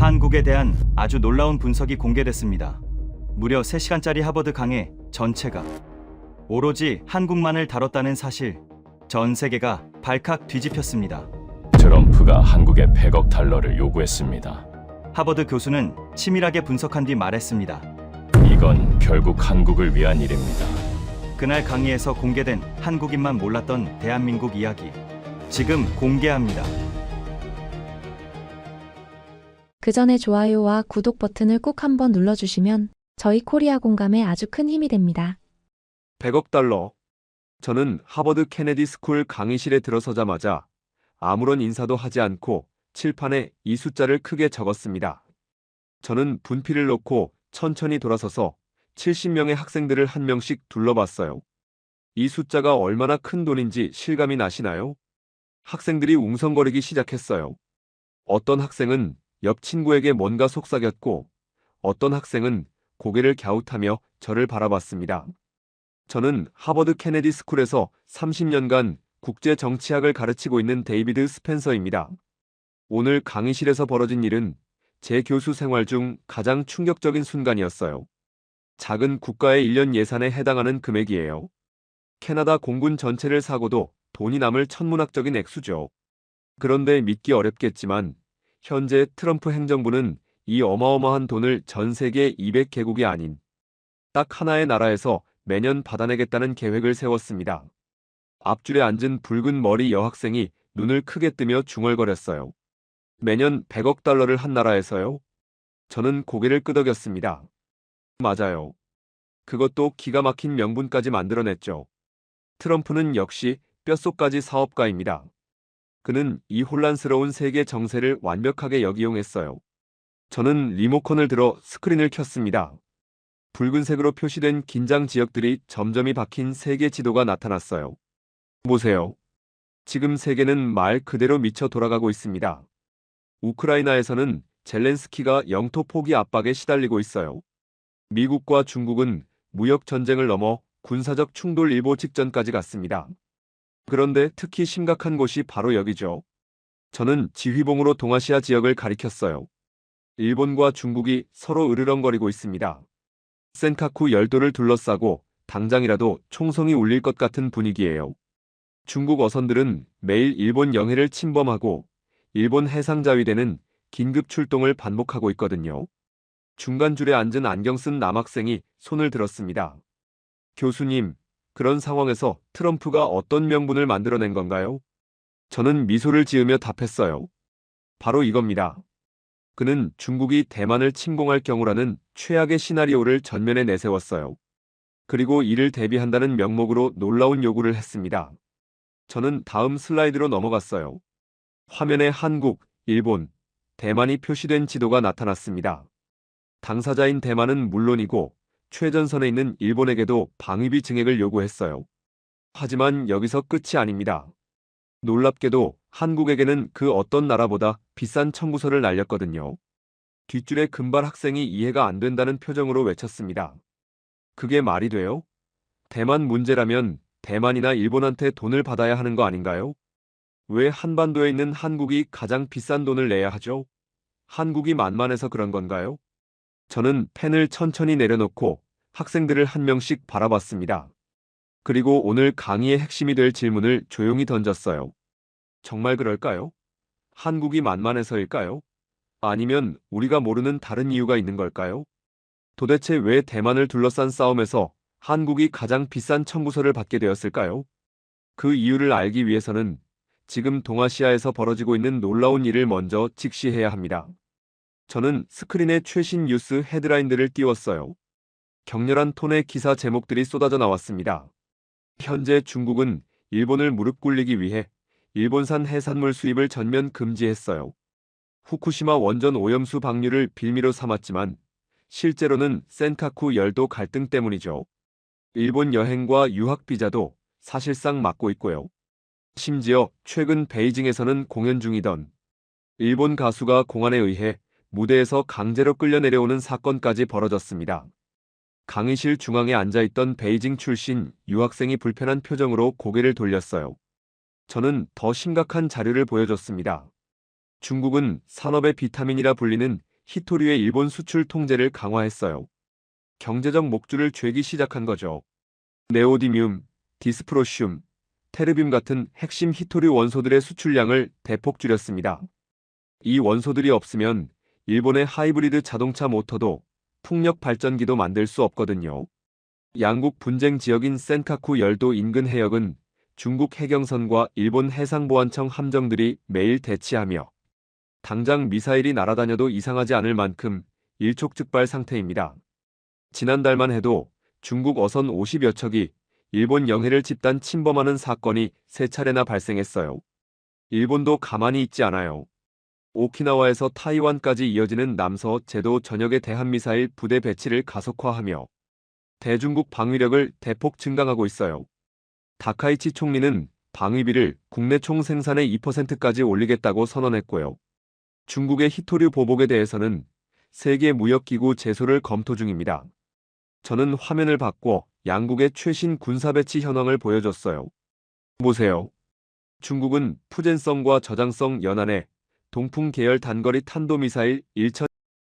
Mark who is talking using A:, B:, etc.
A: 한국에 대한 아주 놀라운 분석이 공개됐습니다. 무려 3시간짜리 하버드 강의 전체가 오로지 한국만을 다뤘다는 사실. 전 세계가 발칵 뒤집혔습니다.
B: 트럼프가 한국에 100억 달러를 요구했습니다.
A: 하버드 교수는 치밀하게 분석한 뒤 말했습니다.
B: 이건 결국 한국을 위한 일입니다.
A: 그날 강의에서 공개된 한국인만 몰랐던 대한민국 이야기. 지금 공개합니다.
C: 그 전에 좋아요와 구독 버튼을 꼭 한번 눌러주시면 저희 코리아 공감에 아주 큰 힘이 됩니다.
D: 100억 달러. 저는 하버드 케네디 스쿨 강의실에 들어서자마자 아무런 인사도 하지 않고 칠판에 이 숫자를 크게 적었습니다. 저는 분필을 놓고 천천히 돌아서서 70명의 학생들을 한 명씩 둘러봤어요. 이 숫자가 얼마나 큰 돈인지 실감이 나시나요? 학생들이 웅성거리기 시작했어요. 어떤 학생은 옆 친구에게 뭔가 속삭였고 어떤 학생은 고개를 갸웃하며 저를 바라봤습니다. 저는 하버드 케네디 스쿨에서 30년간 국제 정치학을 가르치고 있는 데이비드 스펜서입니다. 오늘 강의실에서 벌어진 일은 제 교수 생활 중 가장 충격적인 순간이었어요. 작은 국가의 1년 예산에 해당하는 금액이에요. 캐나다 공군 전체를 사고도 돈이 남을 천문학적인 액수죠. 그런데 믿기 어렵겠지만 현재 트럼프 행정부는 이 어마어마한 돈을 전 세계 200개국이 아닌 딱 하나의 나라에서 매년 받아내겠다는 계획을 세웠습니다. 앞줄에 앉은 붉은 머리 여학생이 눈을 크게 뜨며 중얼거렸어요. 매년 100억 달러를 한 나라에서요? 저는 고개를 끄덕였습니다. 맞아요. 그것도 기가 막힌 명분까지 만들어냈죠. 트럼프는 역시 뼛속까지 사업가입니다. 그는 이 혼란스러운 세계 정세를 완벽하게 역이용했어요. 저는 리모컨을 들어 스크린을 켰습니다. 붉은색으로 표시된 긴장 지역들이 점점이 박힌 세계 지도가 나타났어요. 보세요. 지금 세계는 말 그대로 미쳐 돌아가고 있습니다. 우크라이나에서는 젤렌스키가 영토 포기 압박에 시달리고 있어요. 미국과 중국은 무역 전쟁을 넘어 군사적 충돌 일보 직전까지 갔습니다. 그런데 특히 심각한 곳이 바로 여기죠. 저는 지휘봉으로 동아시아 지역을 가리켰어요. 일본과 중국이 서로 으르렁거리고 있습니다. 센카쿠 열도를 둘러싸고 당장이라도 총성이 울릴 것 같은 분위기예요. 중국 어선들은 매일 일본 영해를 침범하고 일본 해상자위대는 긴급 출동을 반복하고 있거든요. 중간줄에 앉은 안경 쓴 남학생이 손을 들었습니다. 교수님, 그런 상황에서 트럼프가 어떤 명분을 만들어낸 건가요? 저는 미소를 지으며 답했어요. 바로 이겁니다. 그는 중국이 대만을 침공할 경우라는 최악의 시나리오를 전면에 내세웠어요. 그리고 이를 대비한다는 명목으로 놀라운 요구를 했습니다. 저는 다음 슬라이드로 넘어갔어요. 화면에 한국, 일본, 대만이 표시된 지도가 나타났습니다. 당사자인 대만은 물론이고 최전선에 있는 일본에게도 방위비 증액을 요구했어요. 하지만 여기서 끝이 아닙니다. 놀랍게도 한국에게는 그 어떤 나라보다 비싼 청구서를 날렸거든요. 뒷줄에 금발 학생이 이해가 안 된다는 표정으로 외쳤습니다. 그게 말이 돼요? 대만 문제라면 대만이나 일본한테 돈을 받아야 하는 거 아닌가요? 왜 한반도에 있는 한국이 가장 비싼 돈을 내야 하죠? 한국이 만만해서 그런 건가요? 저는 펜을 천천히 내려놓고 학생들을 한 명씩 바라봤습니다. 그리고 오늘 강의의 핵심이 될 질문을 조용히 던졌어요. 정말 그럴까요? 한국이 만만해서일까요? 아니면 우리가 모르는 다른 이유가 있는 걸까요? 도대체 왜 대만을 둘러싼 싸움에서 한국이 가장 비싼 청구서를 받게 되었을까요? 그 이유를 알기 위해서는 지금 동아시아에서 벌어지고 있는 놀라운 일을 먼저 직시해야 합니다. 저는 스크린에 최신 뉴스 헤드라인들을 띄웠어요. 격렬한 톤의 기사 제목들이 쏟아져 나왔습니다. 현재 중국은 일본을 무릎 꿇리기 위해 일본산 해산물 수입을 전면 금지했어요. 후쿠시마 원전 오염수 방류를 빌미로 삼았지만 실제로는 센카쿠 열도 갈등 때문이죠. 일본 여행과 유학 비자도 사실상 막고 있고요. 심지어 최근 베이징에서는 공연 중이던 일본 가수가 공안에 의해 무대에서 강제로 끌려 내려오는 사건까지 벌어졌습니다. 강의실 중앙에 앉아있던 베이징 출신 유학생이 불편한 표정으로 고개를 돌렸어요. 저는 더 심각한 자료를 보여줬습니다. 중국은 산업의 비타민이라 불리는 히토류의 일본 수출 통제를 강화했어요. 경제적 목줄을 죄기 시작한 거죠. 네오디뮴, 디스프로슘, 테르뵴 같은 핵심 히토류 원소들의 수출량을 대폭 줄였습니다. 이 원소들이 없으면 일본의 하이브리드 자동차 모터도 풍력 발전기도 만들 수 없거든요. 양국 분쟁 지역인 센카쿠 열도 인근 해역은 중국 해경선과 일본 해상보안청 함정들이 매일 대치하며 당장 미사일이 날아다녀도 이상하지 않을 만큼 일촉즉발 상태입니다. 지난달만 해도 중국 어선 50여 척이 일본 영해를 집단 침범하는 사건이 3차례나 발생했어요. 일본도 가만히 있지 않아요. 오키나와에서 타이완까지 이어지는 남서 제도 전역의 대한미사일 부대 배치를 가속화하며 대중국 방위력을 대폭 증강하고 있어요. 다카이치 총리는 방위비를 국내 총 생산의 2%까지 올리겠다고 선언했고요. 중국의 히토류 보복에 대해서는 세계무역기구 제소를 검토 중입니다. 저는 화면을 바꿔 양국의 최신 군사배치 현황을 보여줬어요. 보세요. 중국은 푸젠성과 저장성 연안에 동풍 계열 단거리 탄도미사일 1천